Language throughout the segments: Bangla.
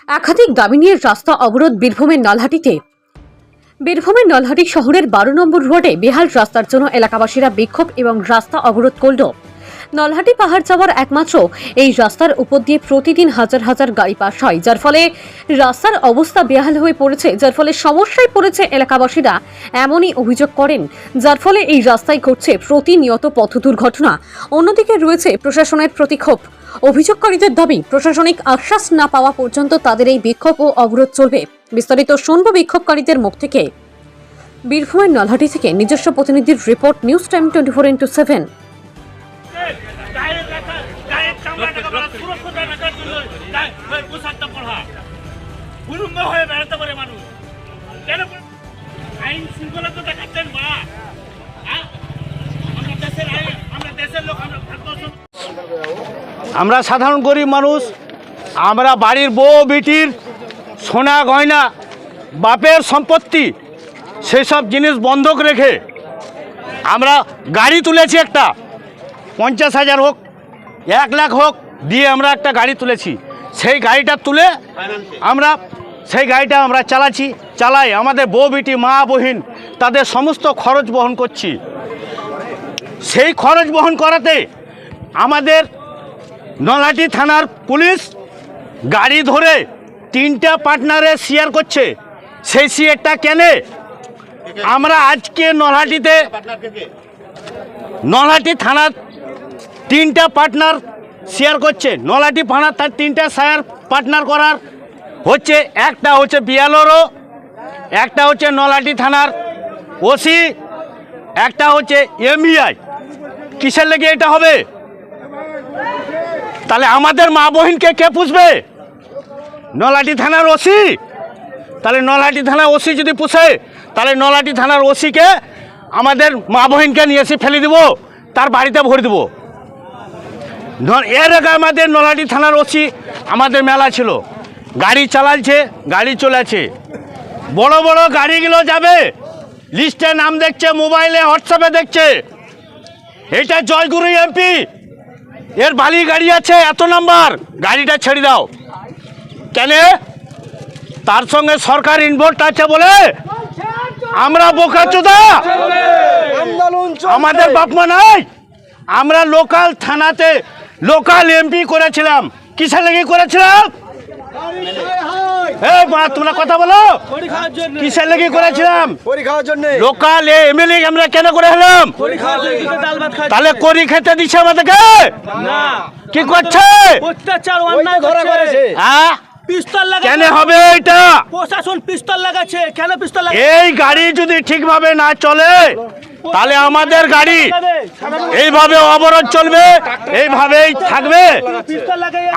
একাধিক দাবি নিয়ে রাস্তা অবরোধ বীরভূমের নলহাটিতে। বীরভূমের নলহাটি শহরের 12 নম্বর রোডে বেহাল রাস্তার জন্য এলাকাবাসীরা বিক্ষোভ এবং রাস্তা অবরোধ করল। নলহাটি পাহাড় যাওয়ার একমাত্র এই রাস্তার উপর দিয়ে প্রতিদিন হাজার হাজার গাড়ি পাস হয়, যার ফলে রাস্তার অবস্থা বেহাল হয়ে পড়েছে, যার ফলে সমস্যায় পড়েছে এলাকাবাসীরা। এমনই অভিযোগ করেন, যার ফলে এই রাস্তায় ঘটছে প্রতিনিয়ত পথ দুর্ঘটনা। অন্যদিকে রয়েছে প্রশাসনের প্রতিক্ষোভ। অভিযোগকারীদের দাবি, প্রশাসনিক আশ্বাস না পাওয়া পর্যন্ত তাদের এই বিক্ষোভ ও অবরোধ চলবে। বিস্তারিত শুনবো বিক্ষোভকারীদের মুখ থেকে। বীরভূমের নলহাটি থেকে নিজস্ব প্রতিনিধির রিপোর্ট, নিউজ টাইম 24x7। আমরা সাধারণ গরিব মানুষ, আমরা বাড়ির বউ বিটির সোনা গয়না, বাপের সম্পত্তি, সেসব জিনিস বন্ধক রেখে আমরা গাড়ি তুলেছি। একটা 50,000 হোক, 1 লাখ হোক দিয়ে আমরা একটা গাড়ি তুলেছি। সেই গাড়িটা তুলে সেই গাড়িটা আমরা চালাই। আমাদের বউ বিটি, মা বহিন, তাদের সমস্ত খরচ বহন করছি। সেই খরচ বহন করাতে আমাদের নলহাটি থানার পুলিশ গাড়ি ধরে 3টা পার্টনারে শেয়ার করছে। সেই শেয়ারটা কেনে আমরা আজকে নলহাটি থানার 3টা পার্টনার শেয়ার করছে। নলহাটি থানার তার 3টা শেয়ার পার্টনার করার হচ্ছে, একটা হচ্ছে বিএলআরও, একটা হচ্ছে নলহাটি থানার ওসি, একটা হচ্ছে এমইআই। কিসের লেগে এটা হবে? তাহলে আমাদের মা বহিনকে কে পুষবে? নলহাটি থানার ওসি। তাহলে নলহাটি থানার ওসি যদি পুষে, তাহলে নলহাটি থানার ওসিকে আমাদের মা বহিনকে নিয়ে এসে ফেলে দেবো, তার বাড়িতে ভরে দেবো। এর আগে আমাদের নলহাটি থানার ওসি আমাদের মেলা ছিল, গাড়ি চালাচ্ছে, গাড়ি চলেছে, বড় বড় গাড়িগুলো যাবে, লিস্টে নাম দেখছে, মোবাইলে হোয়াটসঅ্যাপে দেখছে, এটা জয়গুরু এমপি, এর বালি গাড়ি আছে, এত নাম্বার, গাড়িটা ছেড়ে দাও। কেন? তার সঙ্গে সরকার ইনভলভ আছে বলে আমরা বোকাচোদা? আমাদের বাপমা নাই? আমরা লোকাল থানাতে লোকাল এমপি করেছিলাম। কিসের লেগে করেছিলাম? তোমরা কথা বলো, কিসের লেগে করেছিলাম? লোকাল এমএলএ আমরা কেন করে হলাম? তাহলে করি খেতে দিচ্ছে আমাদেরকে? কি করছে? কেন হবে এটা? প্রশাসন পিস্তল লাগাচ্ছে, কেন পিস্তল? এই গাড়ি যদি ঠিকভাবে না চলে, তাহলে আমাদের গাড়ি এইভাবে অবরোধ চলবে, এইভাবেই থাকবে।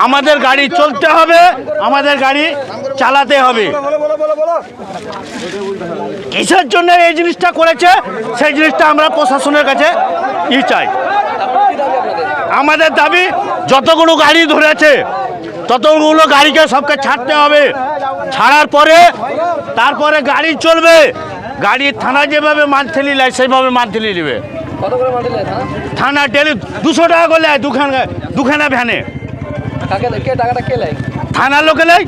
আমাদের গাড়ি চলতে হবে, আমাদের গাড়ি চালাতে হবে। কিসের জন্য এই জিনিসটা করেছে, সেই জিনিসটা আমরা প্রশাসনের কাছে চাই। আমাদের দাবি, যতগুলো গাড়ি ধরেছে ততগুলো গাড়িকে সবকে ছাড়তে হবে। ছাড়ার পরে তারপরে গাড়ি চলবে। গাড়ি থানা যেভাবে মান্থলি নেয় সেইভাবে মান্থলি নেবে। থানা ডেলি 200 টাকা করে নেয় দুখানা ভ্যানে। থানার লোকে নেয়,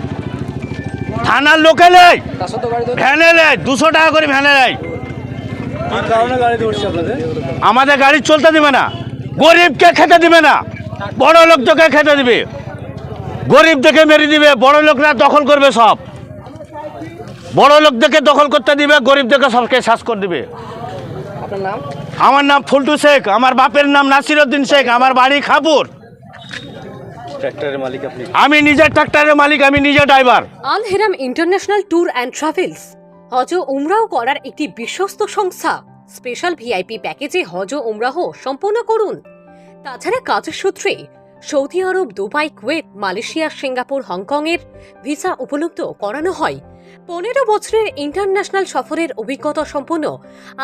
থানার লোকে নেয়, ভ্যানে নেয় 200 টাকা করে ভ্যানে নেয়। আমাদের গাড়ি চলতে দিবে না, গরিবকে খেতে দিবে না, বড় লোককে খেতে দিবে। গরিব দেখে মেরে দিবে, বড় লোকরা দখল করবে সব। বড় লোকদেরকে দখল করতে দিবে, গরিবদেরকে সবকে শ্বাস করে দিবে। আমার নাম ফুলটু শেখ, আমার বাপের নাম নাসিরউদ্দিন শেখ, আমার বাড়ি খাপুর। আমি নিজের ট্রাক্টরের মালিক, আমি নিজে driver. Al Haram international tour and travels হজ ও উমরাহ করার একটি বিশ্বস্ত সংস্থা। স্পেশাল ভিআইপি প্যাকেজে হজ ও উমরাহ সম্পূর্ণ করুন। তাছাড়া কাজের সূত্রে সৌদি আরব, Dubai, Kuwait, Malaysia, Singapore, Hong Kong এর ভিসা উপলব্ধ করানো হয়। 15 বছরের ইন্টারন্যাশনাল সফরের অভিজ্ঞতা সম্পন্ন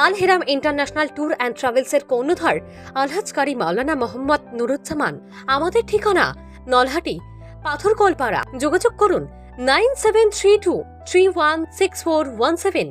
Al Haram international tour and ট্রাভেলসের কর্ণধার আলহাজ কারি মাওলানা মোহাম্মদ নুরুজ্জামান। আমাদের ঠিকানা নলহাটি, পাথরকলপাড়া। যোগাযোগ করুন 9732316417।